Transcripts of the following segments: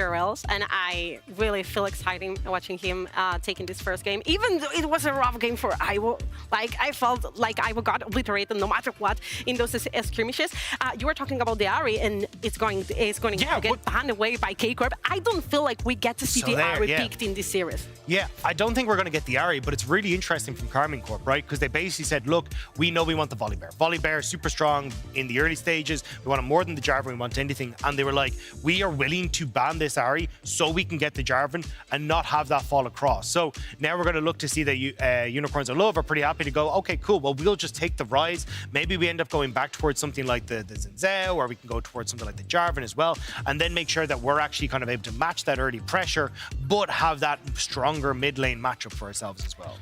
URLs, and I really feel exciting watching him taking this first game. Even though it was a rough game for Iwo, like I felt like Iwo got obliterated no matter what in those skirmishes. You were talking about the Ari, and it's going to get banned away by Corp. I don't feel like we get to see the Ari picked in this series. Yeah, I don't think we're going to get the Ari, but it's really interesting from Karmine Corp, right? Because they basically said, look, we know we want the Volibear. Volibear is super strong in the early stages. We want it more than the Jarvan. We want anything. And they were like, we are willing to ban this Ari so we can get the Jarvan and not have that fall across. So now we're going to look to see that Unicorns of Love are pretty happy to go, okay, cool. Well, we'll just take the Rise. Maybe we end up going back towards something like the Zinzao, or we can go towards something like the Jarvan as well, and then make sure that we're actually kind of able to match that early pressure, but have that stronger mid lane matchup for ourselves as well.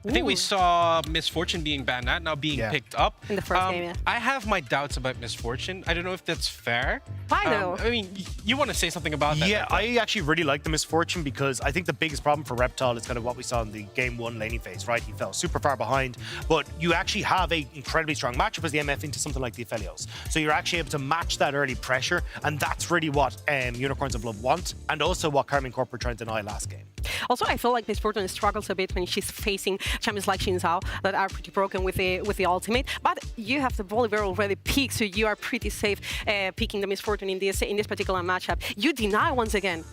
I think we saw Misfortune being banned out, now being picked up. In the first game, yeah. I have my doubts about Misfortune. I don't know if that's fair. Why though? I mean, you want to say something about that? Yeah, I actually really like the Misfortune because I think the biggest problem for Reptile is kind of what we saw in the game 1 laning phase, right? He fell super far behind, but you actually have a incredibly strong matchup as the MF into something like the Aphelios. So you're actually able to match that early pressure, and that's really what Unicorns of Love want, and also what Karmine Corp were trying to deny last game. Also, I feel like Misfortune struggles a bit when she's facing champions like Xin Zhao that are pretty broken with the ultimate. But you have the Volibear already picked, so you are pretty safe picking the Misfortune in this particular matchup. You deny once again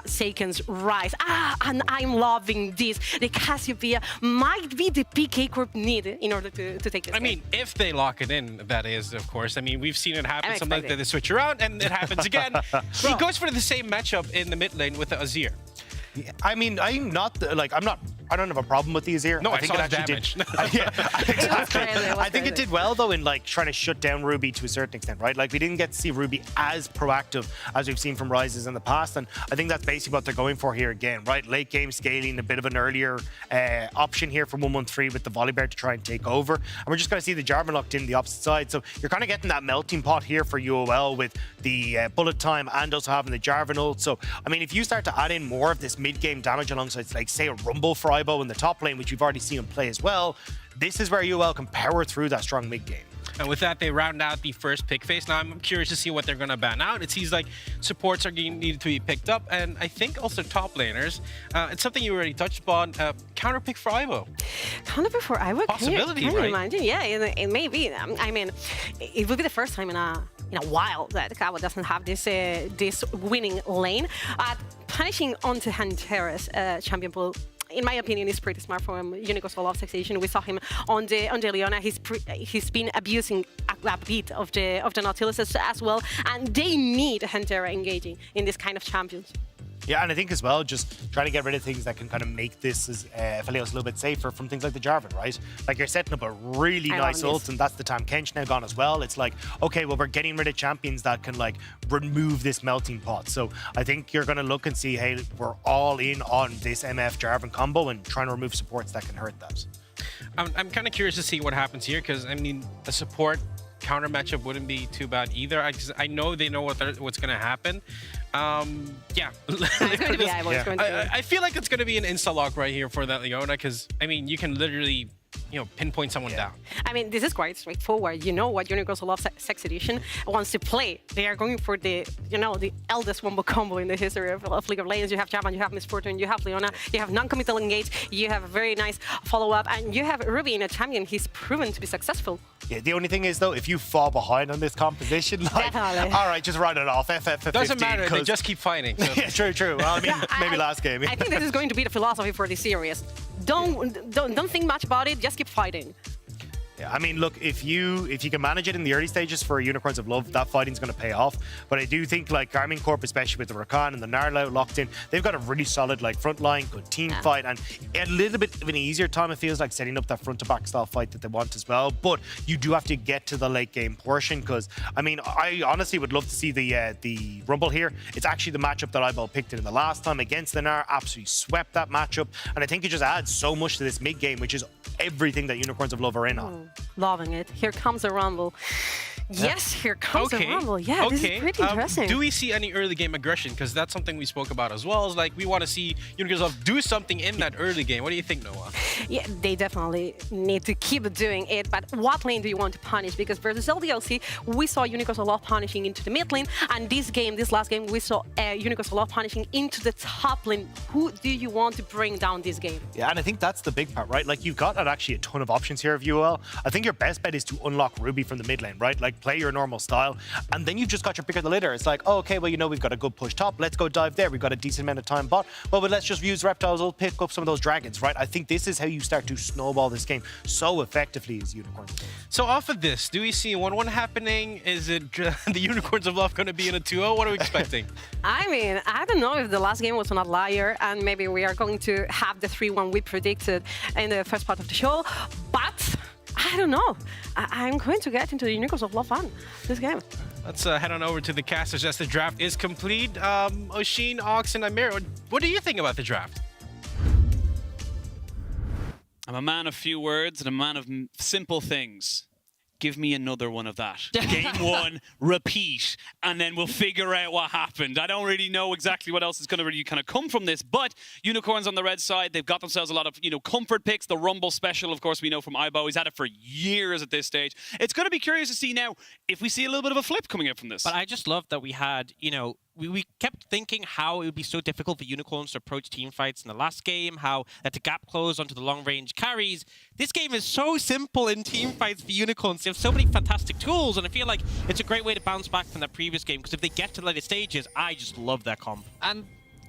Seiken's Rise. And I'm loving this. The Cassiopeia might be the pick Corp need in order to take this. I mean, if they lock it in, that is, of course. I mean, we've seen it happen. Sometimes they switch around, and it happens again. He goes for the same matchup in the mid lane with the Azir. I mean, I don't have a problem with the Azir. No, I think saw it actually damage. Exactly. I think it did well though in like trying to shut down Ruby to a certain extent, right? Like we didn't get to see Ruby as proactive as we've seen from Rises in the past, and I think that's basically what they're going for here again, right? Late game scaling, a bit of an earlier option here for 113 with the Volibear to try and take over, and we're just going to see the Jarvan locked in the opposite side. So you're kind of getting that melting pot here for UOL with the bullet time and also having the Jarvan ult. So I mean, if you start to add in more of this mid-game damage alongside, like, say, a Rumble for Ibo in the top lane, which you've already seen him play as well, this is where UL can power through that strong mid-game. And with that, they round out the first pick phase. Now, I'm curious to see what they're going to ban out. It seems like supports are needed to be picked up, and I think also top laners. It's something you already touched upon. Counter pick for Ivo. Counter pick for Ivo? Possibility, can you right? imagine? Yeah, it may be. I mean, it will be the first time in a while that Kawa doesn't have this winning lane. Punishing onto Hunter's champion pool, in my opinion, is pretty smart from Unicorns of Love Taxation. We saw him on the Leona. He's been abusing a bit of the Nautilus as well, and they need Huntera engaging in this kind of champions. Yeah, and I think as well, just trying to get rid of things that can kind of make this Aphelios a little bit safer from things like the Jarvan, right? Like you're setting up a really nice ult, and that's the time Kench now gone as well. It's like, okay, well, we're getting rid of champions that can like remove this melting pot. So I think you're going to look and see, hey, we're all in on this MF Jarvan combo and trying to remove supports that can hurt that. I'm kind of curious to see what happens here, because I mean, a support counter matchup wouldn't be too bad either. I know they know what's going to happen. Yeah. I feel like it's going to be an insta-lock right here for that Leona, because, I mean, you can literally, pinpoint someone down. I mean, this is quite straightforward. You know what Unicorns of Love Sex Edition wants to play. They are going for the, the eldest wombo combo in the history of League of Legends. You have Jarvan, you have Misfortune, you have Leona, you have non-committal engage, you have a very nice follow-up, and you have Ruby in a champion. He's proven to be successful. Yeah, the only thing is, though, if you fall behind on this composition, like, all right, just run it off. FF doesn't matter, they just keep fighting. So. Yeah, true. Well, I mean, maybe last game. I think this is going to be the philosophy for this series. Don't think much about it, just keep fighting. Yeah, I mean, look, if you can manage it in the early stages for Unicorns of Love, that fighting's going to pay off. But I do think, like, Karmine Corp, especially with the Rakan and the Narlow locked in, they've got a really solid, like, front line, good team fight, and a little bit of an easier time, it feels like, setting up that front-to-back style fight that they want as well. But you do have to get to the late game portion, because, I mean, I honestly would love to see the Rumble here. It's actually the matchup that I picked it in the last time against the Nar, absolutely swept that matchup, and I think it just adds so much to this mid-game, which is everything that Unicorns of Love are in on. Loving it. Here comes a Rumble. Yes, here comes the Rumble. Yeah, this is pretty interesting. Do we see any early game aggression? Because that's something we spoke about as well. Is like we want to see Unicorns do something in that early game. What do you think, Noah? Yeah, they definitely need to keep doing it. But what lane do you want to punish? Because versus LDLC, we saw Unicorns a lot punishing into the mid lane, and this last game, we saw Unicorns a lot punishing into the top lane. Who do you want to bring down this game? Yeah, and I think that's the big part, right? Like, you've got actually a ton of options here of UL. I think your best bet is to unlock Ruby from the mid lane, right? Like, play your normal style, and then you've just got your pick of the litter. It's like, oh, okay, well, you know, we've got a good push top. Let's go dive there. We've got a decent amount of time bot. Well, but let's just use reptiles. We'll pick up some of those dragons, right? I think this is how you start to snowball this game so effectively as Unicorns. So off of this, do we see 1-1 happening? Is it the Unicorns of Love going to be in a 2-0? What are we expecting? I mean, I don't know if the last game was an outlier, and maybe we are going to have the 3-1 we predicted in the first part of the show, but I don't know. I'm going to get into the Unicorns of Love fun this game. Let's head on over to the casters as the draft is complete. Oshin, Ox, and Amir, what do you think about the draft? I'm a man of few words and a man of simple things. Give me another one of that. Game one, repeat, and then we'll figure out what happened. I don't really know exactly what else is going to really kind of come from this, but Unicorns on the red side, they've got themselves a lot of, comfort picks. The Rumble special, of course, we know from Ibo. He's had it for years at this stage. It's going to be curious to see now if we see a little bit of a flip coming out from this. But I just love that we had, we kept thinking how it would be so difficult for Unicorns to approach team fights in the last game, how that the gap closed onto the long-range carries. This game is so simple in team fights for Unicorns. They have so many fantastic tools, and I feel like it's a great way to bounce back from that previous game, because if they get to the later stages, I just love their comp. And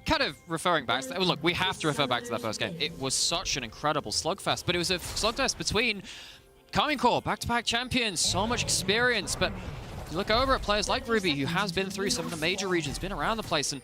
kind of referring back to that, look, we have to refer back to that first game. It was such an incredible slugfest, but it was a slugfest between Karmine Corp, back-to-back champions, so much experience, but you look over at players like Ruby, who has been through some of the major regions, been around the place, and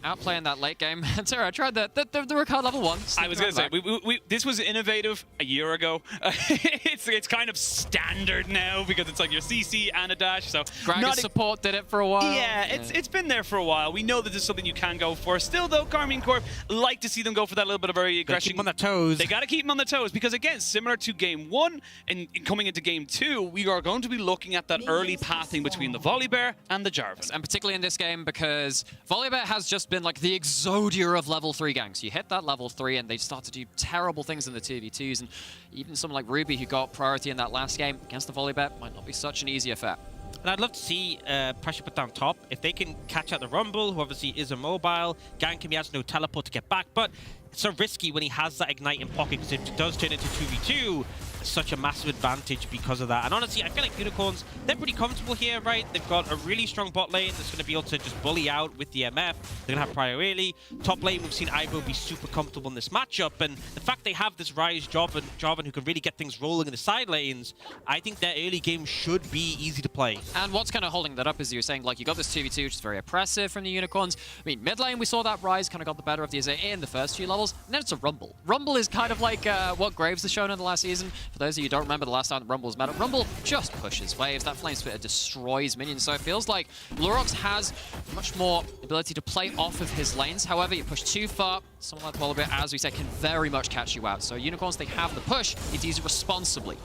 outplaying that late game. And Sarah, I tried the Ricard level 1. I was going to say, this was innovative a year ago. It's kind of standard now because it's like your CC and a dash. So Gragas support did it for a while. Yeah, it's been there for a while. We know that this is something you can go for. Still, though, Karmine Corp like to see them go for that little bit of early aggression. Keep them on their toes. They got to keep them on the toes because, again, similar to game 1 and coming into game 2, we are going to be looking at that early pathing between the Volibear and the Jarvan. And particularly in this game because Volibear has just been like the Exodia of level 3 ganks. You hit that level 3 and they start to do terrible things in the 2v2s, and even someone like Ruby, who got priority in that last game against the Volibear, might not be such an easy affair. And I'd love to see pressure put down top. If they can catch out the Rumble, who obviously is immobile, gank him, he has no teleport to get back, but it's so risky when he has that Ignite in pocket, because if it does turn into 2v2, it's such a massive advantage because of that. And honestly, I feel like Unicorns, they're pretty comfortable here, right? They've got a really strong bot lane that's going to be able to just bully out with the MF. They're going to have prior early. Top lane, we've seen Ivo be super comfortable in this matchup, and the fact they have this Ryze Jarvan who can really get things rolling in the side lanes, I think their early game should be easy to play. And what's kind of holding that up is you're saying, like, you got this 2v2, which is very oppressive from the Unicorns. I mean, mid lane, we saw that Ryze kind of got the better of the Azir in the first few levels, and then it's a Rumble. Rumble is kind of like what Graves has shown in the last season. For those of you who don't remember the last time the Rumble was meta, Rumble just pushes waves. That Flame Spitter destroys minions, so it feels like Lurox has much more ability to play off of his lanes. However, you push too far, someone like Volibear, as we said, can very much catch you out. So Unicorns, they have the push, need to use it responsibly.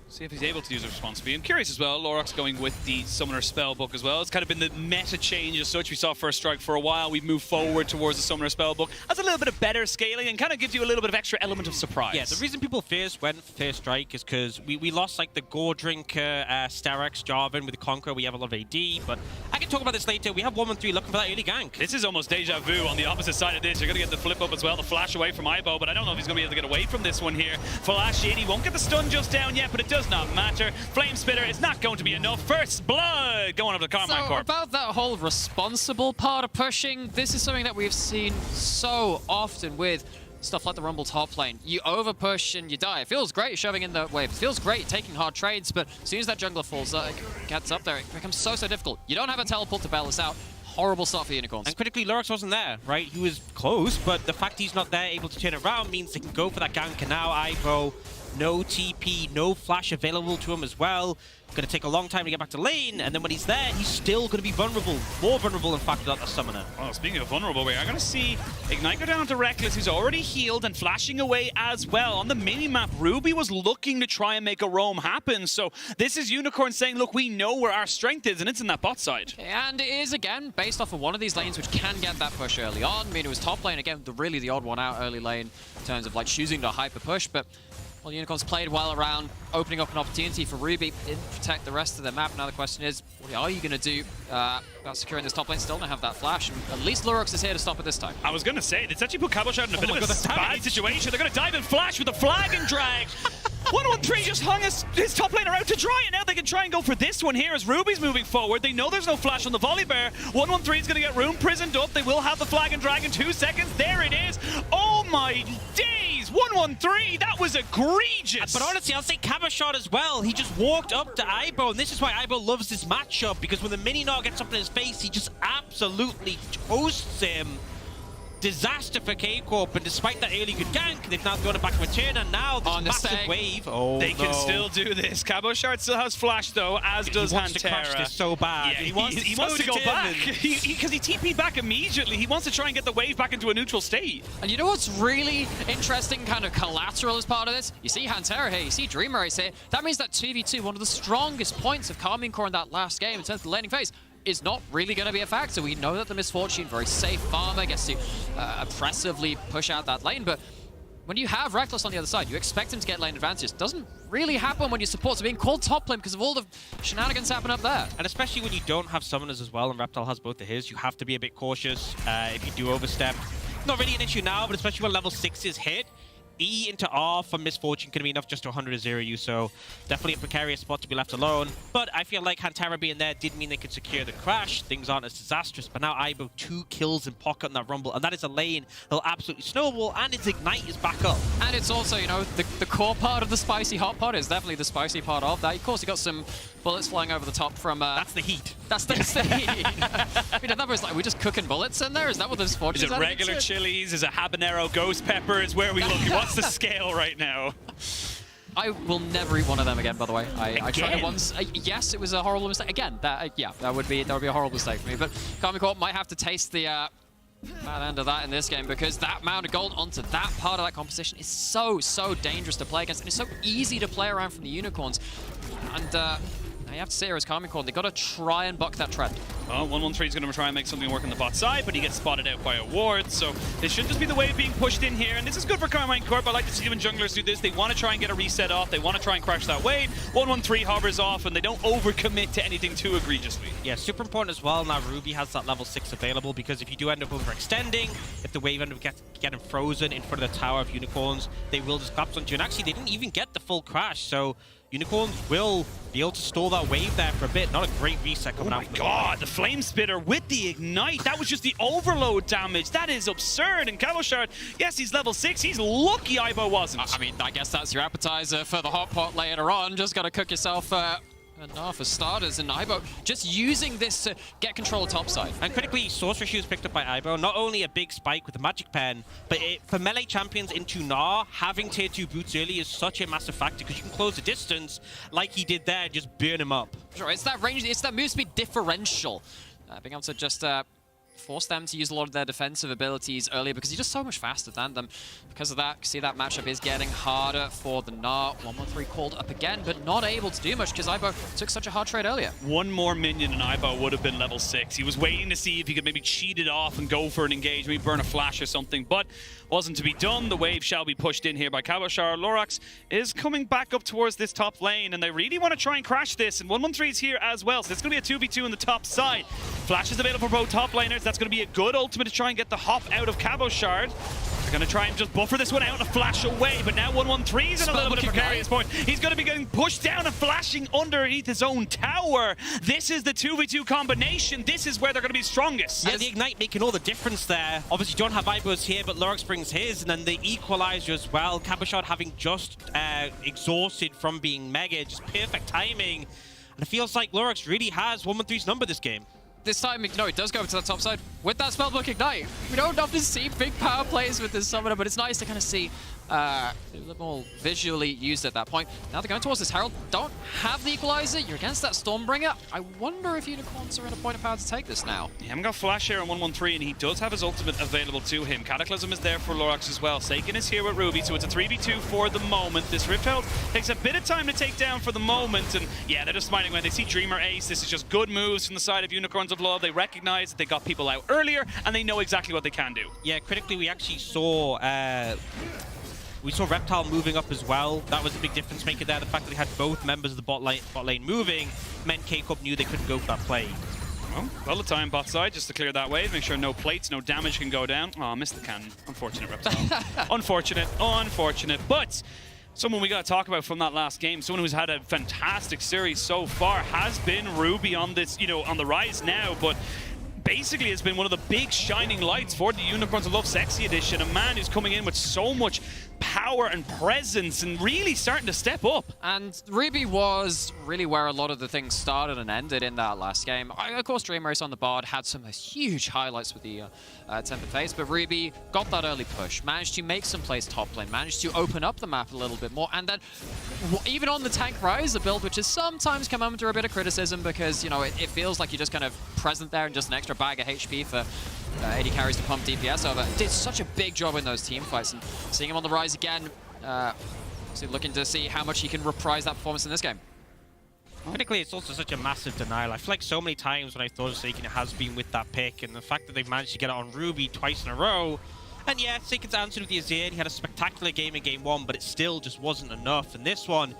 See if he's able to use it responsibly. I'm curious as well, Lorox going with the Summoner Spellbook as well. It's kind of been the meta change as such. We saw First Strike for a while. We've moved forward towards the Summoner Spellbook. That's a little bit of better scaling and kind of gives you a little bit of extra element of surprise. Yeah, the reason people first went for First Strike is because we lost like the Gore Drinker, Sterex, Jarvan with the Conqueror. We have a lot of AD, but I can talk about this later. We have 1-1-3 looking for that early gank. This is almost deja vu on the opposite side of this. You're going to get the flip up as well, the flash away from Ibo, but I don't know if he's going to be able to get away from this one here. Flash in, he won't get the stun just down yet, but it does not matter. Flame Spitter is not going to be enough. First blood going up to Karmine Corp. About that whole responsible part of pushing, this is something that we've seen so often with stuff like the Rumble top lane. You overpush and you die. It feels great shoving in the waves. It feels great taking hard trades, but as soon as that jungler falls, gets up there, it becomes so difficult. You don't have a teleport to bail this out. Horrible start for Unicorns. And critically, Lurox wasn't there, right? He was close, but the fact he's not there, able to turn around, means they can go for that gank, and now Ivo no TP, no flash available to him as well. Going to take a long time to get back to lane, and then when he's there, he's still going to be vulnerable. More vulnerable, in fact, without the summoner. Oh, speaking of vulnerable, I'm going to see Ignite go down to Reckless, who's already healed and flashing away as well. On the mini-map, Ruby was looking to try and make a roam happen. So this is Unicorn saying, look, we know where our strength is, and it's in that bot side. And it is, again, based off of one of these lanes which can get that push early on. I mean, it was top lane, again, really the odd one out early lane in terms of like choosing to hyper push, but well, Unicorns played well around opening up an opportunity for Ruby, didn't protect the rest of the map. Now the question is, what are you going to do about securing this top lane? Still don't have that flash, and at least Lurox is here to stop it this time. I was going to say, it's actually put Cabochard in a bit of a bad situation. They're going to dive and flash with the flag and drag. 113 just hung his top laner out to dry, and now they can try and go for this one here as Ruby's moving forward. They know there's no flash on the volley bear. 113 is going to get room prisoned up. They will have the flag and drag in 2 seconds. There it is. Oh my days! 113, that was egregious. But honestly, I'll say Cabochard as well. He just walked up to Ibo, and this is why Ibo loves this matchup, because when the mini-gnaw gets up in his face, he just absolutely toasts him. Disaster for K-Corp, and despite that early good gank, they've now thrown it back in return, and now this massive wave. Oh, they can still do this. Cabochard still has flash, though, as does He wants Hantera. to crush this so bad. Yeah, he wants to go back. Because he TP'd back immediately. He wants to try and get the wave back into a neutral state. And you know what's really interesting, kind of collateral as part of this? You see Hantera here, you see Dreamer is here. That means that 2v2, one of the strongest points of Karmine Core in that last game in terms of the laning phase, is not really going to be a factor. We know that the Misfortune, very safe farmer, gets to oppressively push out that lane, but when you have Reckless on the other side, you expect him to get lane advantage. Doesn't really happen when your supports are being called top lane because of all the shenanigans happening up there. And especially when you don't have summoners as well, and Reptile has both of his, you have to be a bit cautious if you do overstep. Not really an issue now, but especially when level 6 is hit, E into R for Misfortune can be enough just to 100-0 you, so definitely a precarious spot to be left alone. But I feel like Hantera being there did mean they could secure the crash. Things aren't as disastrous, but now Ibo 2 kills in pocket on that Rumble, and that is a lane that'll absolutely snowball, and its Ignite is back up. And it's also, you know, the core part of the spicy hot pot is definitely the spicy part of that. Of course, you got some bullets flying over the top from... That's the heat. That's the heat. I mean, that was like, are we just cooking bullets in there? Is that what this Misfortune is? Is it regular chilies? Is it habanero ghost peppers? Where are we looking? What's the scale right now? I will never eat one of them again, by the way. I tried it once. Yes, it was a horrible mistake. Again, that would be a horrible mistake for me. But Karmine Corp might have to taste the bad end of that in this game, because that amount of gold onto that part of that composition is so dangerous to play against, and it's so easy to play around from the Unicorns. And now you have to say here as Karmine Corp, they've got to try and buck that trend. Well, 113 is going to try and make something work on the bot side, but he gets spotted out by a ward, so this should just be the wave being pushed in here, and this is good for Karmine Corp. I like to see them junglers do this. They want to try and get a reset off. They want to try and crash that wave. 113 hovers off, and they don't overcommit to anything too egregiously. Yeah, super important as well. Now Ruby has that level 6 available, because if you do end up overextending, if the wave ends up getting frozen in front of the Tower of Unicorns, they will just collapse onto you. And actually, they didn't even get the full crash, so Unicorns will be able to stall that wave there for a bit. Not a great reset coming out. Oh my god, the Flame Spitter with the Ignite. That was just the overload damage. That is absurd. And Cabochard, yes, he's level 6. He's lucky Ibo wasn't. I mean, I guess that's your appetizer for the hot pot later on. Just got to cook yourself enough for starters, and Ibo just using this to get control of topside. And critically, Sorcerer Shoes picked up by Ibo. Not only a big spike with the Magic Pen, but for melee champions into Gnar, having tier 2 boots early is such a massive factor, because you can close the distance like he did there, just burn him up. Sure, it's that range, it's that move speed differential. Being able to just force them to use a lot of their defensive abilities earlier, because he's just so much faster than them. Because of that, you see that matchup is getting harder for the Gnar. 113 called up again, but not able to do much because Ibo took such a hard trade earlier. One more minion and Ibo would have been level 6. He was waiting to see if he could maybe cheat it off and go for an engage, maybe burn a flash or something, but wasn't to be done. The wave shall be pushed in here by Cabochard. Lurox is coming back up towards this top lane, and they really want to try and crash this, and 113 is here as well, so it's going to be a 2v2 on the top side. Flash is available for both top laners. That's going to be a good ultimate to try and get the hop out of Cabochard. They're going to try and just buffer this one out and flash away, but now 113 is in a little bit of a precarious point. He's going to be getting pushed down and flashing underneath his own tower. This is the 2v2 combination. This is where they're going to be strongest. Yeah, the Ignite making all the difference there. Obviously, you don't have Ibo's here, but Lurox brings his, and then the Equalizer as well. Cabochard having just exhausted from being Mega, just perfect timing. And it feels like Lurox really has 113's number this game. This time, no, it does go to the top side with that Spellbook Ignite. We don't often see big power plays with this summoner, but it's nice to kind of see a little more visually used at that point. Now they're going towards this Herald. Don't have the equalizer. You're against that Stormbringer. I wonder if Unicorns are in a point of power to take this now. He haven't got Flash here on 113, and he does have his ultimate available to him. Cataclysm is there for Lorax as well. Seiken is here with Ruby, so it's a 3v2 for the moment. This Rift Herald takes a bit of time to take down for the moment, and yeah, they're just smiling when they see Dreamer Ace. This is just good moves from the side of Unicorns of Love. They recognize that they got people out earlier, and they know exactly what they can do. Yeah, critically, we actually saw Reptile moving up as well. That was a big difference maker there. The fact that they had both members of the bot lane moving meant K-Corp knew they couldn't go for that play. Well, the time bot side just to clear that wave, make sure no plates, no damage can go down. Oh, I missed the cannon. Unfortunate, Reptile. Unfortunate. But someone we got to talk about from that last game, someone who's had a fantastic series so far, has been Ruby on this, on the rise now, but basically has been one of the big shining lights for the Unicorns of Love Sexy Edition. A man who's coming in with so much power and presence and really starting to step up. And Ruby was really where a lot of the things started and ended in that last game. Of course, Dream Race on the board had some huge highlights with the Tempered Face, but Ruby got that early push, managed to make some plays top lane, managed to open up the map a little bit more, and then even on the Tank Rise, a build which has sometimes come under a bit of criticism because, it feels like you're just kind of present there and just an extra bag of HP for AD carries to pump DPS over. Did such a big job in those team fights, and seeing him on the rise again, looking to see how much he can reprise that performance in this game. Critically, it's also such a massive denial. I feel like so many times when I thought of Seiken, it has been with that pick, and the fact that they've managed to get it on Ruby twice in a row. And yeah, Seiken's answered with the Azir. He had a spectacular game in game one, but it still just wasn't enough. And this one,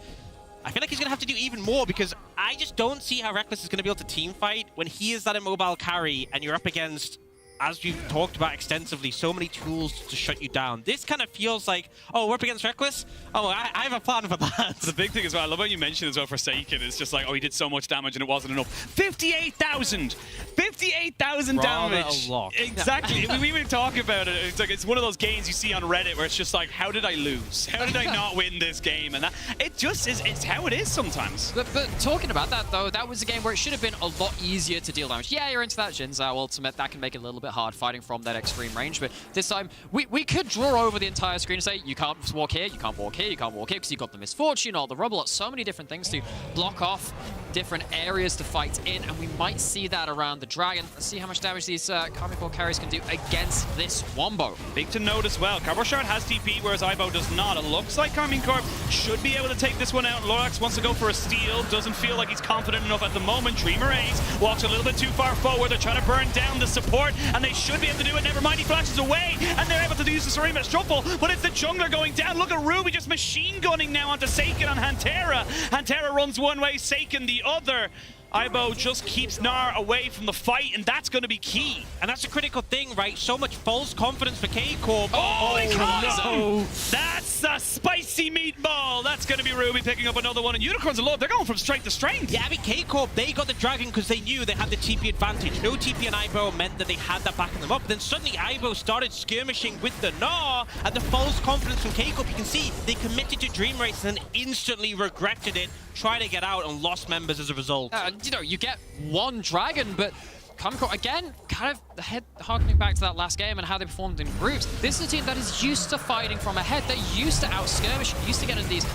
I feel like he's going to have to do even more because I just don't see how Reckless is going to be able to team fight when he is that immobile carry and you're up against, as we've talked about extensively, so many tools to shut you down. This kind of feels like, oh, we're up against Reckless? Oh, I have a plan for that. The big thing as well, I love how you mentioned as well for Seiken, it's just like, oh, he did so much damage and it wasn't enough. 58,000! 58,000 damage! A lot. Exactly. We were talking about it. It's one of those games you see on Reddit where it's just like, how did I lose? How did I not win this game? And it just is, it's how it is sometimes. But talking about that, though, that was a game where it should have been a lot easier to deal damage. Yeah, you're into that Jin Zhao ultimate. That can make it a little bit hard fighting from that extreme range, but this time we could draw over the entire screen and say you can't walk here, you can't walk here, you can't walk here because you got the Misfortune or the Rubble, so many different things to block off different areas to fight in, and we might see that around the Dragon. Let's see how much damage these Karmine carries can do against this Wombo. Big to note as well, Carboshard has TP, whereas Ivo does not. It looks like Karmine Corp should be able to take this one out. Lorax wants to go for a steal, doesn't feel like he's confident enough at the moment. Dreamer Ace walks a little bit too far forward. They're trying to burn down the support, and they should be able to do it. Never mind, he flashes away, and they're able to use the Serena Struffle, but it's the jungler going down. Look at Ruby just machine gunning now onto Seiken on Hantera. Hantera runs one way, Seiken the other. Ibo just keeps Gnar away from the fight, and that's going to be key. And that's a critical thing, right? So much false confidence for K-Corp. Oh, he caught him! That's a spicy meatball. That's going to be Ruby picking up another one. And Unicorns of Love, they're going from strength to strength. Yeah, I mean, K-Corp, they got the Dragon because they knew they had the TP advantage. No TP on Ibo meant that they had that backing them up. But then suddenly Ibo started skirmishing with the Gnar, and the false confidence from K-Corp, you can see they committed to Dream Race and then instantly regretted it, tried to get out and lost members as a result. You get one Dragon, but Karmine Corp, again, kind of harkening back to that last game and how they performed in groups. This is a team that is used to fighting from ahead. They're used to out-skirmish, used to getting these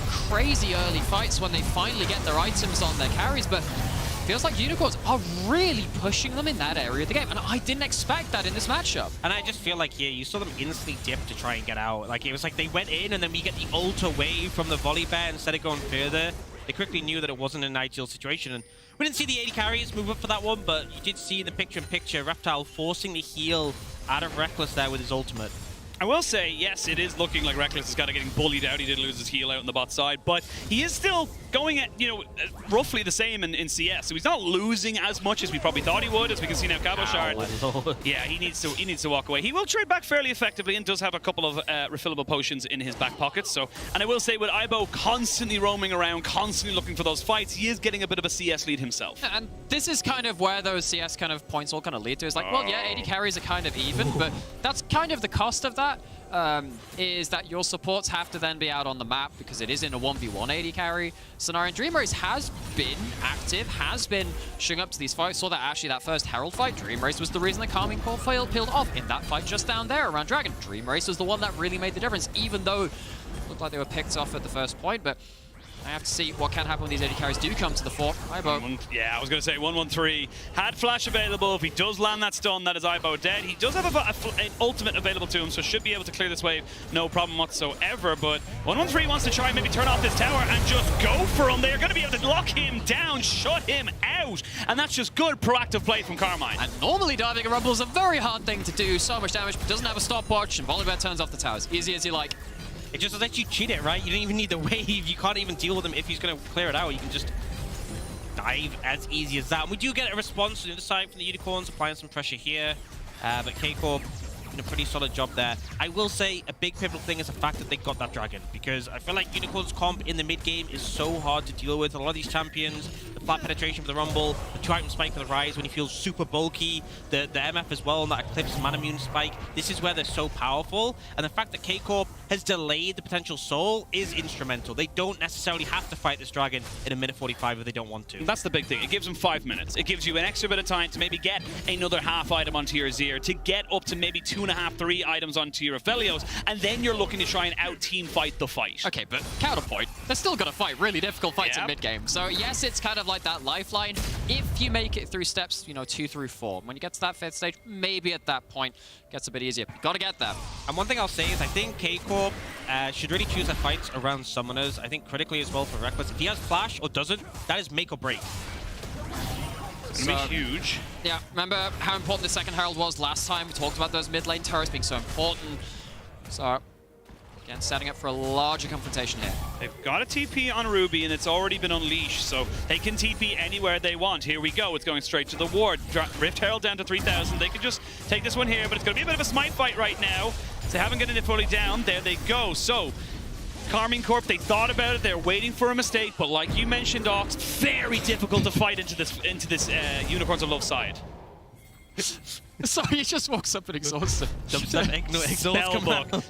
crazy early fights when they finally get their items on their carries, but feels like Unicorns are really pushing them in that area of the game, and I didn't expect that in this matchup. And I just feel like here, you saw them instantly dip to try and get out. Like, it was like they went in, and then we get the ult away from the volley bear instead of going further. They quickly knew that it wasn't an ideal situation, and we didn't see the AD carries move up for that one, but you did see in the picture-in-picture Reptile forcing the heal out of Reckless there with his ultimate. I will say, yes, it is looking like Reckless is kind of getting bullied out. He did lose his heal out on the bot side, but he is still going at, roughly the same in CS. So he's not losing as much as we probably thought he would, as we can see now. Carboshard, yeah, he needs to walk away. He will trade back fairly effectively and does have a couple of refillable potions in his back pockets. So, and I will say, with Ibo constantly roaming around, constantly looking for those fights, he is getting a bit of a CS lead himself. And this is kind of where those CS kind of points all kind of lead to. It's like, well, yeah, AD carries are kind of even, but that's kind of the cost of that. that is that your supports have to then be out on the map because it is in a 1v1 AD carry scenario. And Dream Race has been active, has been showing up to these fights. Saw that actually that first Herald fight, Dream Race was the reason that Karmine Corp peeled off in that fight just down there around Dragon. Dream Race was the one that really made the difference, even though it looked like they were picked off at the first point. But I have to see what can happen when these AD carries do come to the fort. Ibo. Yeah, I was going to say 1-1-3. Had flash available. If he does land that stun, that is Ibo dead. He does have an ultimate available to him, so should be able to clear this wave. No problem whatsoever. But 1-1-3 wants to try and maybe turn off this tower and just go for him. They're going to be able to lock him down, shut him out. And that's just good proactive play from Karmine. And normally diving a Rumble is a very hard thing to do. So much damage, but doesn't have a stopwatch. And Volibear turns off the towers. Easy as you like. It just lets you cheat it, right? You don't even need the wave. You can't even deal with him if he's going to clear it out. You can just dive as easy as that. And we do get a response on the other side from the Unicorns, applying some pressure here. But K-Corp doing a pretty solid job there. I will say a big pivotal thing is the fact that they got that dragon, because I feel like Unicorns comp in the mid game is so hard to deal with. A lot of these champions, the flat penetration for the Rumble, the 2-item spike for the Rise when he feels super bulky, the MF as well, and that Eclipse Mana Immune spike. This is where they're so powerful, and the fact that K-Corp has delayed the potential soul is instrumental. They don't necessarily have to fight this dragon in a minute 45 if they don't want to. That's the big thing. It gives them 5 minutes. It gives you an extra bit of time to maybe get another half item onto your Zir, to get up to maybe 2.5, 3 items onto your Aphelios, and then you're looking to try and out-team fight the fight. Okay, but counterpoint, they're still going to fight really difficult fights in mid-game. So yes, it's kind of like that lifeline if you make it through steps, 2 through 4. When you get to that 5th stage, maybe at that point, gets a bit easier. You got to get there. And one thing I'll say is I think K-Corp should really choose their fights around summoners. I think critically as well for Reckless. If he has flash or doesn't, that is make or break. It's going to be huge. Yeah, remember how important the second Herald was last time? We talked about those mid lane turrets being so important. So, again, setting up for a larger confrontation here. They've got a TP on Ruby, and it's already been unleashed, so they can TP anywhere they want. Here we go. It's going straight to the ward. Rift Herald down to 3,000. They can just take this one here, but it's going to be a bit of a smite fight right now. They haven't gotten it fully down. There they go. So, Karmine Corp, they thought about it. They're waiting for a mistake, but like you mentioned, Ox, very difficult to fight into this Unicorns of Love side. Sorry, he just walks up and exhausts him.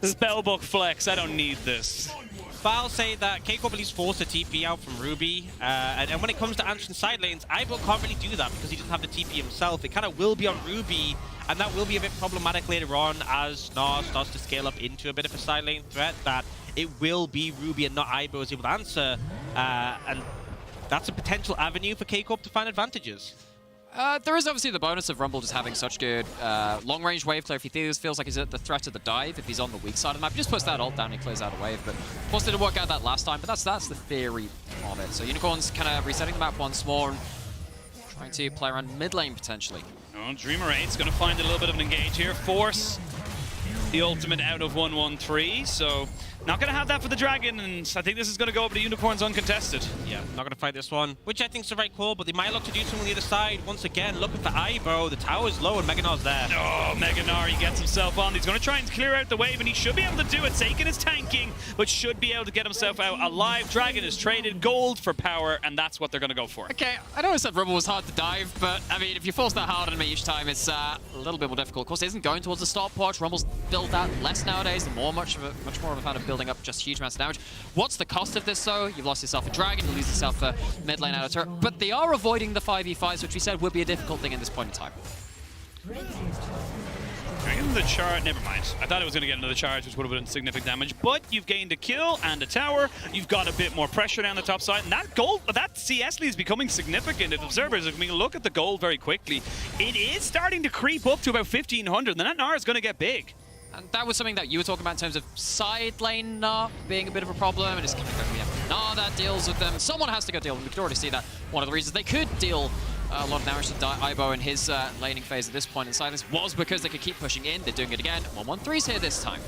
Spellbook flex. I don't need this. But I'll say that K-Corp at least forced a TP out from Ruby, and when it comes to answering side lanes, Ivo can't really do that because he doesn't have the TP himself. It kind of will be on Ruby, and that will be a bit problematic later on as Gnar starts to scale up into a bit of a side lane threat, that it will be Ruby and not Ivo is able to answer, and that's a potential avenue for K-Corp to find advantages. There is obviously the bonus of Rumble just having such good long-range wave clear. If he feels like he's at the threat of the dive, if he's on the weak side of the map, he just puts that ult down and he clears out a wave. But of course, didn't work out that last time, but that's the theory of it. So Unicorns kind of resetting the map once more and trying to play around mid lane potentially. Oh, Dreamer 8's going to find a little bit of an engage here. Force the ultimate out of 1-1-3, so not going to have that for the Dragon, and I think this is going to go over to Unicorns uncontested. Yeah, not going to fight this one, which I think is the right call, but they might look to do something on the other side. Once again, looking for Ivo. The tower's low and Mega Gnar's there. Oh, Mega Gnar, he gets himself on. He's going to try and clear out the wave, and he should be able to do it. Seiken is tanking, but should be able to get himself out alive. Dragon has traded gold for power, and that's what they're going to go for. Okay, I know I said Rumble was hard to dive, but I mean, if you force that hard on me each time, it's a little bit more difficult. Of course, it isn't going towards the stopwatch. Rumble's built that less nowadays, and much more of a fan of building up just huge amounts of damage. What's the cost of this, though? You've lost yourself a Dragon, you lose yourself a mid lane out of turret, but they are avoiding the 5v5s, which we said would be a difficult thing in this point in time. Dragon the charge, never mind. I thought it was going to get another charge, which would have been significant damage, but you've gained a kill and a tower. You've got a bit more pressure down the top side, and that gold, that CS lead is becoming significant. If observers are going to look at the gold very quickly, it is starting to creep up to about 1,500, and that Gnar is going to get big. And that was something that you were talking about in terms of side lane Gnar being a bit of a problem, and it's coming back. We have Gnar that deals with them. Someone has to go deal with them. We could already see that. One of the reasons they could deal a lot of damage to Ivo in his laning phase at this point in silence was because they could keep pushing in. They're doing it again. 1-1-3's here this time.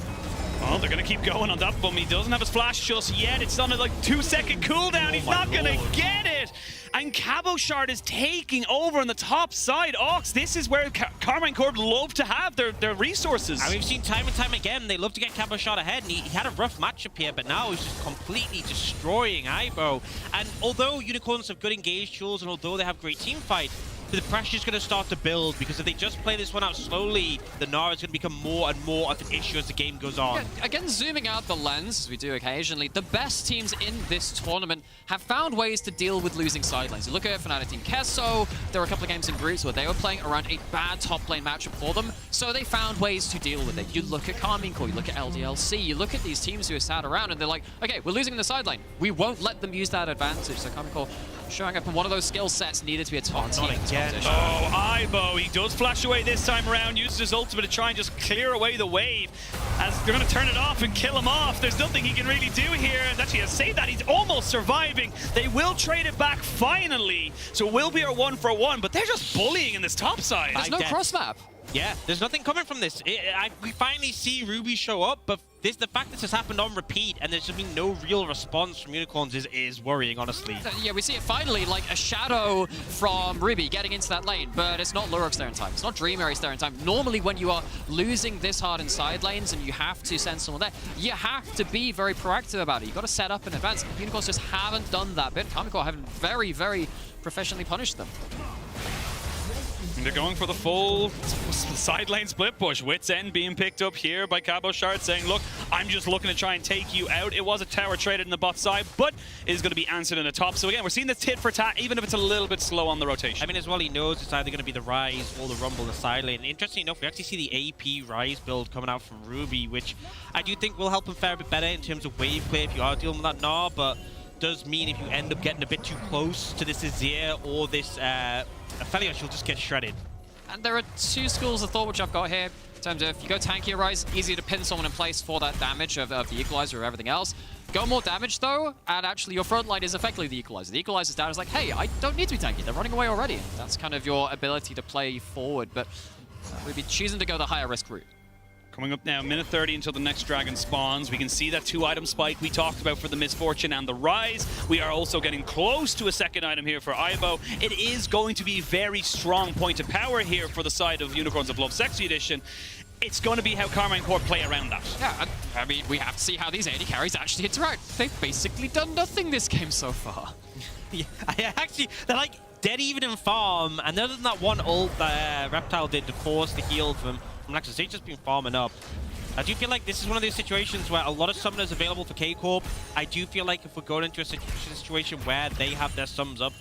Well, they're going to keep going on that, but he doesn't have his flash just yet. It's on a 2-second cooldown. He's not going to get it. And Cabo Shard is taking over on the top side. Ox, this is where Karmine Corp love to have their resources. And we've seen time and time again, they love to get Cabo Shard ahead, and he had a rough matchup here, but now he's just completely destroying Ivo. And although Unicorns have good engage tools, and although they have great team fight, the pressure's going to start to build, because if they just play this one out slowly, the Nara is going to become more and more of an issue as the game goes on. Yeah, again, zooming out the lens, as we do occasionally, the best teams in this tournament have found ways to deal with losing side lanes. You look at Fnatic Team Kesso, there were a couple of games in groups where they were playing around a bad top lane matchup for them, so they found ways to deal with it. You look at Karmine Corp, you look at LDLC, you look at these teams who are sat around and they're like, okay, we're losing in the side lane. We won't let them use that advantage. So Karmine Corp showing up, and one of those skill sets needed to be a top team in this competition. Oh, Ivo, he does flash away this time around, uses his ultimate to try and just clear away the wave. As they're going to turn it off and kill him off. There's nothing he can really do here. And actually, I say that, he's almost surviving. They will trade it back finally. So it will be a 1-for-1, but they're just bullying in this top side. There's no cross map. Yeah, there's nothing coming from this. We finally see Ruby show up, but the fact that this has happened on repeat and there's just been no real response from Unicorns is worrying, honestly. Yeah, we see it finally, like a shadow from Ruby getting into that lane, but it's not Lurox there in time. It's not Dream Ace there in time. Normally, when you are losing this hard in side lanes and you have to send someone there, you have to be very proactive about it. You've got to set up in advance. Unicorns just haven't done that bit. Karmine Corp haven't very, very professionally punished them. They're going for the full side lane split push. Wit's End being picked up here by Cabochard, saying, look, I'm just looking to try and take you out. It was a tower traded in the bot side, but it is going to be answered in the top. So again, we're seeing this tit for tat, even if it's a little bit slow on the rotation. I mean, as well, he knows it's either going to be the Rise or the Rumble in the side lane. Interestingly enough, we actually see the AP Rise build coming out from Ruby, which I do think will help him fare a bit better in terms of wave play if you are dealing with that Gnar, but does mean if you end up getting a bit too close to this Azir or this Aphelios, you'll just get shredded. And there are two schools of thought which I've got here. In terms of, if you go tankier Rise, easier to pin someone in place for that damage of the Equalizer or everything else. Go more damage though, and actually your front line is effectively the Equalizer. The Equalizer's down is like, hey, I don't need to be tanky. They're running away already. That's kind of your ability to play forward, but we'd be choosing to go the higher risk route. Coming up now, minute 30 until the next dragon spawns. We can see that 2-item spike we talked about for the Misfortune and the Rise. We are also getting close to a second item here for Ivo. It is going to be a very strong point of power here for the side of Unicorns of Love Sexy Edition. It's going to be how Karmine Corp play around that. Yeah, I mean, we have to see how these AD carries actually interact. They've basically done nothing this game so far. Yeah, actually, they're like dead even in farm, and other than that one ult that Reptile did to force the heal from Nexus, they've just been farming up. I do feel like this is one of those situations where a lot of summoners available for K-Corp. I do feel like if we're going into a situation where they have their sums up,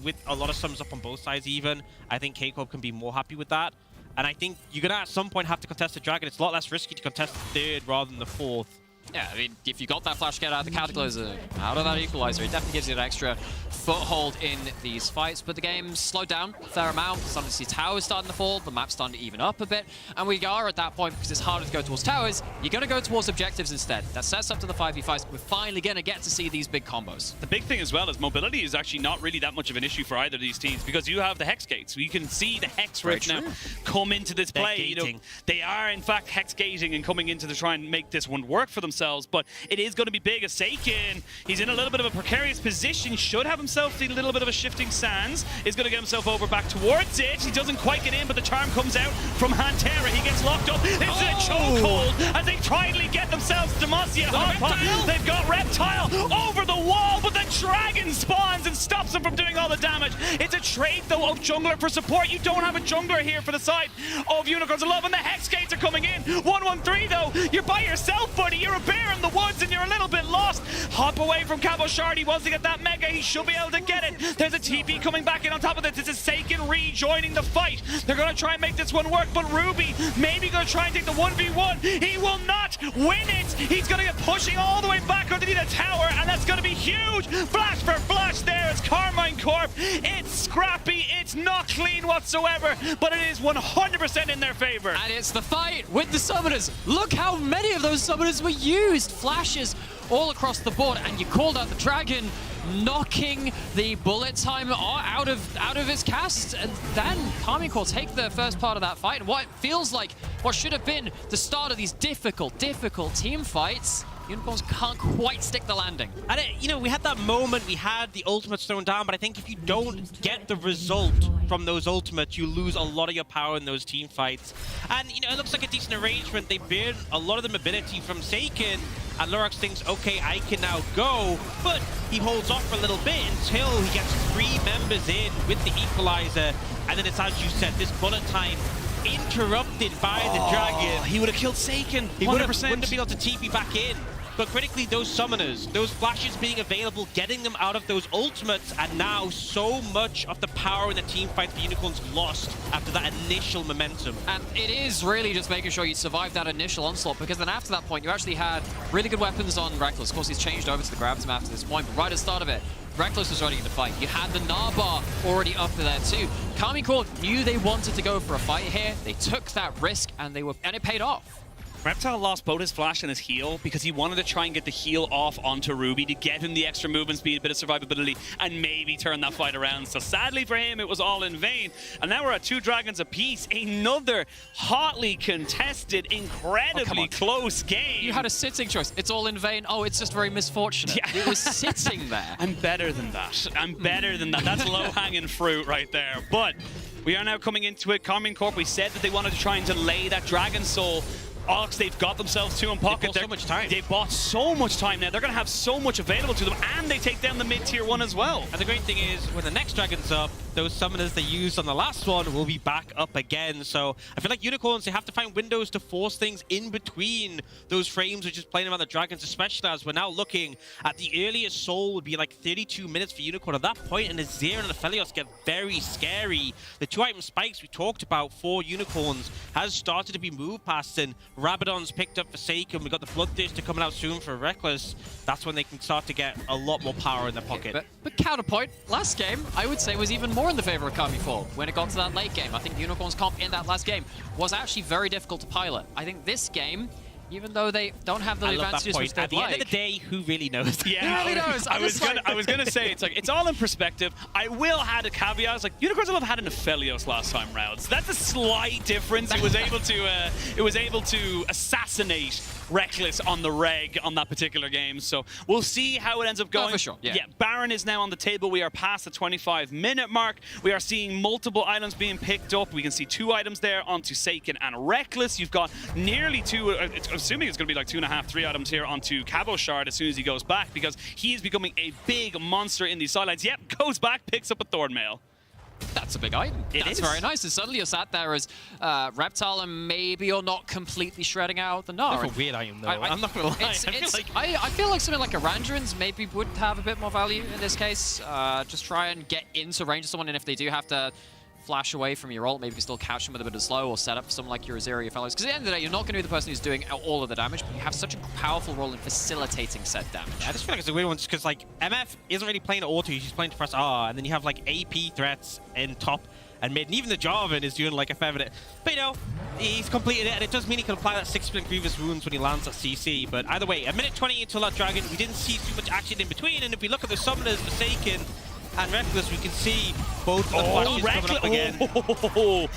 with a lot of sums up on both sides even, I think K-Corp can be more happy with that. And I think you're going to at some point have to contest the Dragon. It's a lot less risky to contest the third rather than the fourth. Yeah, I mean, if you got that flash get out of the Cataclysm, out of that Equalizer, it definitely gives you an extra foothold in these fights. But the game's slowed down a fair amount. Starting to see towers starting to fall, the map's starting to even up a bit. And we are at that point, because it's harder to go towards towers, you're going to go towards objectives instead. That sets up to the 5v5s. We're finally going to get to see these big combos. The big thing as well is mobility is actually not really that much of an issue for either of these teams, because you have the Hex Gates. You can see the Hex Rift now come into this play. You know, they are, in fact, Hex gating and coming into to try and make this one work for themselves. But it is going to be big. Asaken, he's in a little bit of a precarious position. Should have himself a little bit of a shifting sands. Is going to get himself over back towards it. He doesn't quite get in, but the charm comes out from Hantera. He gets locked up into a chokehold as they finally get themselves Demacia Hotpot. They've got Reptile over the wall, but the Dragon spawns and stops him from doing all the damage. It's a trade, though, of jungler for support. You don't have a jungler here for the side of Unicorns of Love, and the Hex Gates are coming in. 1-1-3, though. You're by yourself, buddy. You're a bear in the woods, and you're a little bit lost. Hop away from Cabochard. He wants to get that Mega. He should be able to get it. There's a TP coming back in on top of this. This is Saken rejoining the fight. They're going to try and make this one work, but Ruby maybe going to try and take the 1v1. He will not win it. He's going to get pushing all the way back underneath the tower, and that's going to be huge. Flash for flash there. It's Karmine Corp. It's scrappy. It's not clean whatsoever, but it is 100% in their favor. And it's the fight with the summoners. Look how many of those summoners were used. Flashes all across the board, and you called out the Dragon, knocking the bullet time out of his cast, and then Karmine Corp take the first part of that fight, and what feels like what should have been the start of these difficult team fights. Unicorns can't quite stick the landing. And you know, we had that moment, we had the ultimates thrown down, but I think if you don't get the result from those ultimates, you lose a lot of your power in those team fights. And you know, it looks like a decent arrangement. They burn a lot of the mobility from Saken, and Lorax thinks, okay, I can now go, but he holds off for a little bit until he gets 3 members in with the equalizer, and then it's, as you said, this bullet time interrupted by the Dragon. He would have killed Seiken. He 100%. wouldn't have been able to TP back in. But critically, those summoners, those flashes being available, getting them out of those ultimates, and now so much of the power in the team fight for Unicorns lost after that initial momentum. And it is really just making sure you survive that initial onslaught, because then after that point, you actually had really good weapons on Reckless. Of course, he's changed over to the Grabs after this point, but right at the start of it, Reckless was ready to fight. You had the Narbar already up there too. Karmine Corp knew they wanted to go for a fight here. They took that risk, and it paid off. Reptile lost both his flash and his heal because he wanted to try and get the heal off onto Ruby to get him the extra movement speed, a bit of survivability, and maybe turn that fight around. So sadly for him, it was all in vain. And now we're at 2 dragons apiece. Another hotly contested, incredibly close game. You had a sitting choice. It's all in vain. Oh, it's just very misfortunate. Yeah. It was sitting there. I'm better than that. I'm better than that. That's low-hanging fruit right there. But we are now coming into it. Karmine Corp, we said that they wanted to try and delay that Dragon Soul. Ox, they've got themselves 2 in pocket. They bought so much time. They bought so much time now. They're going to have so much available to them, and they take down the mid-tier 1 as well. And the great thing is, when the next Dragon's up, those summoners they used on the last one will be back up again. So I feel like Unicorns, they have to find windows to force things in between those frames, which is playing around the Dragons, especially as we're now looking at the earliest Soul would be like 32 minutes for Unicorn. At that point, and Azir and the Aphelios get very scary. The 2-item spikes we talked about for Unicorns has started to be moved past, and Rabadon's picked up for Seiken. We've got the Bloodthirster coming out soon for Reckless. That's when they can start to get a lot more power in their pocket. But counterpoint, last game, I would say, was even more in the favor of Karmine Corp when it got to that late game. I think Unicorns comp in that last game was actually very difficult to pilot. I think this game, even though they don't have the advantages which At the end of the day, who really knows? Yeah, Who really knows? I was gonna say it's all in perspective. I will add a caveat. It's like Unicorns will have had an Aphelios last time round, so that's a slight difference. It was able to assassinate Reckless on the reg on that particular game. So we'll see how it ends up going. Oh, for sure. Yeah. Baron is now on the table. We are past the 25-minute mark. We are seeing multiple items being picked up. We can see 2 items there onto Seiken and Reckless. You've got nearly 2. Assuming it's going to be like 2.5, 3 items here onto Cabo Shard as soon as he goes back, because he is becoming a big monster in these sidelines. Yep, goes back, picks up a Thornmail. That's a big item. That's very nice. And suddenly you're sat there as Reptile, and maybe you're not completely shredding out the Gnar. That's a weird item, though. I'm not going to lie. I feel like something like a Randuin's maybe would have a bit more value in this case. Just try and get into range of someone, and if they do have to flash away from your ult, maybe you can still catch them with a bit of slow or set up for someone like your Azir or your fellows. Because at the end of the day, you're not going to be the person who's doing all of the damage, but you have such a powerful role in facilitating said damage. I just feel like it's a weird one just because, like, MF isn't really playing to auto, he's playing to press R, and then you have, like, AP threats in top and mid, and even the Jarvan is doing, like, a fair bit. But, you know, he's completed it, and it does mean he can apply that 6% Grievous Wounds when he lands at CC. But either way, 1:20 into that Dragon, we didn't see too much action in between, and if we look at the summoners, Forsaken and Reckless, we can see both of the flashes coming up again.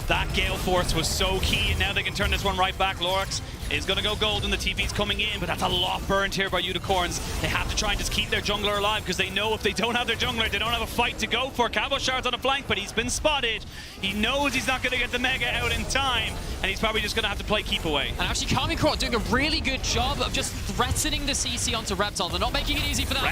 That Gale Force was so key, and now they can turn this one right back. Lorax is going to go golden. The TP's coming in, but that's a lot burned here by Unicorns. They have to try and just keep their jungler alive, because they know if they don't have their jungler, they don't have a fight to go for. Cabo Shard's on a flank, but he's been spotted. He knows he's not going to get the Mega out in time, and he's probably just going to have to play keep away. And actually, Karmine Corp doing a really good job of just threatening the CC onto Reptile. They're not making it easy for that.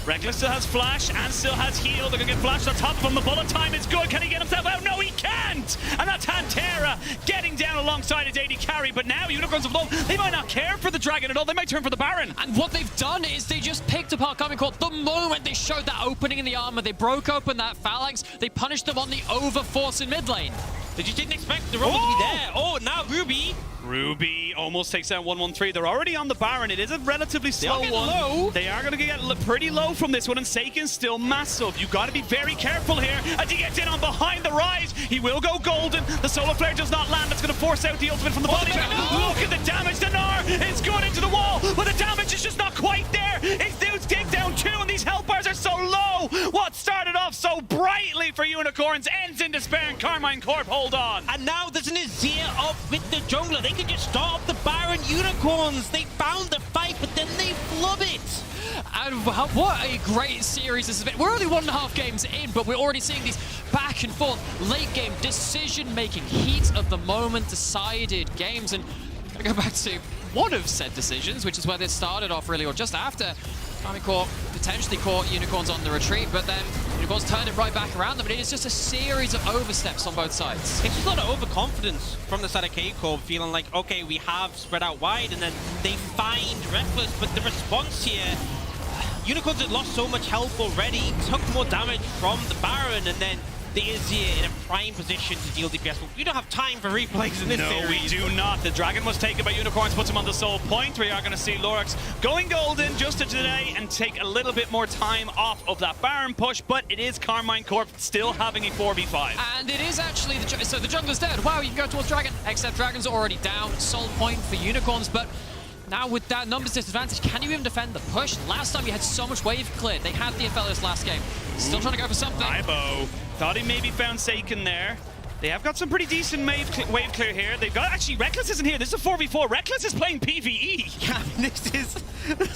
Reckless still has flash and still has heal. They're going to get flashed on top of him. The bullet time is good. Can he get himself out? No, he can't! And that's Pantera getting down alongside his AD carry, but now Unicorns have low. They might not care for the Dragon at all. They might turn for the Baron. And what they've done is they just picked apart Karmine Corp the moment they showed that opening in the armor. They broke open that phalanx. They punished them on the overforce in mid lane. They just didn't expect the Rumble to be there. Oh, now Ruby almost takes down 113. They're already on the Baron. It is a relatively slow one. Low. They are going to get pretty low from this one, and Seiken's still massive. You've got to be very careful here as he gets in on behind the rise. He will go golden. The Solar Flare does not land. It's going to force out the ultimate from the body. Look at the damage. The Gnar is going into the wall, but the damage is just not quite there. It's dudes take down 2, and these health bars are so low. What started off so brightly for Unicorns ends in despair, and Karmine Corp hold on. And now there's an Azir up with the jungler. They can just start up the Baron. Unicorns, they found the fight, but then they flub it. And what a great series this has been. We're only 1.5 games in, but we're already seeing these back and forth, late game decision-making, heat of the moment decided games. And I go back to one of said decisions, which is where this started off really, or just after. Karmine Corp potentially caught Unicorns on the retreat, but then Unicorns turned it right back around them, and it is just a series of oversteps on both sides. It's just a lot of overconfidence from the side of K-Corp, feeling like, okay, we have spread out wide, and then they find Reckless, but the response here, Unicorns had lost so much health already, took more damage from the Baron, and then the Azir in a prime position to deal DPS. But we don't have time for replays in this series. No, we do not. The Dragon was taken by Unicorns, puts him on the soul point. We are going to see Lorax going golden just to today and take a little bit more time off of that Baron push, but it is Karmine Corp still having a 4v5. And it is actually, so the jungler's dead. Wow, you can go towards Dragon, except Dragon's already down. Soul point for Unicorns, but now with that numbers disadvantage, can you even defend the push? Last time you had so much wave clear. They had the Aphelios last game. Still trying to go for something. Ibo thought he maybe found Seiken there. They have got some pretty decent wave clear here. They've got, actually, Reckless isn't here. This is a 4v4. Reckless is playing PvE. Yeah, this is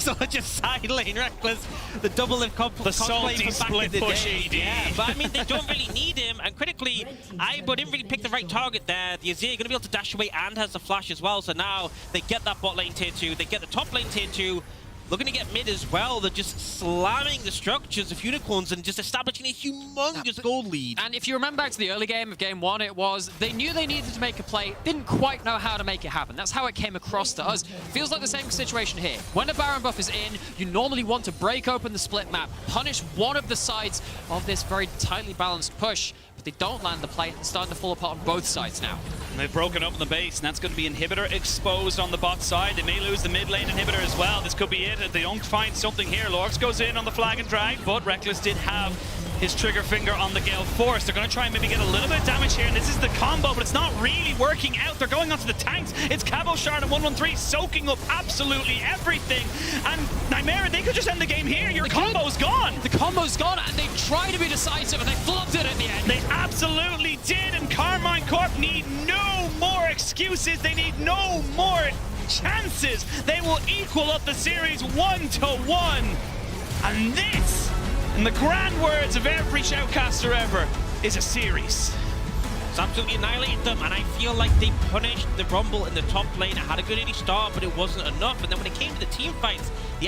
such a side lane. Reckless, the double lift the salty split push AD. Yeah, but I mean, they don't really need him. And critically, Ibo didn't really pick the right target there. The Azir going to be able to dash away and has the flash as well. So now they get that bot lane tier 2. They get the top lane tier 2. Looking to get mid as well. They're just slamming the structures of Unicorns and just establishing a humongous gold lead. And if you remember back to the early game of game 1, it was they knew they needed to make a play, didn't quite know how to make it happen. That's how it came across to us. Feels like the same situation here. When a Baron buff is in, you normally want to break open the split map, punish one of the sides of this very tightly balanced push, but they don't land the play. It's starting to fall apart on both sides now. And they've broken up in the base, and that's going to be Inhibitor exposed on the bot side. They may lose the mid lane Inhibitor as well. This could be it if they don't find something here. Lorx goes in on the flag and drag, but Reckless did have his trigger finger on the Gale Force. They're going to try and maybe get a little bit of damage here, and this is the combo, but it's not really working out. They're going onto the tanks. It's Cabo Shard and 113 soaking up absolutely everything. And Nightmare, they could just end the game here. Your combo's gone. The combo's gone, and they tried to be decisive, and they flubbed it at the end. They absolutely did, and Karmine Corp need no more excuses. They need no more chances. They will equal up the series 1-1. And this, in the grand words of every shoutcaster ever, is a series. It's absolutely annihilated them, and I feel like they punished the Rumble in the top lane. It had a good early start, but it wasn't enough. And then when it came to the team fights, the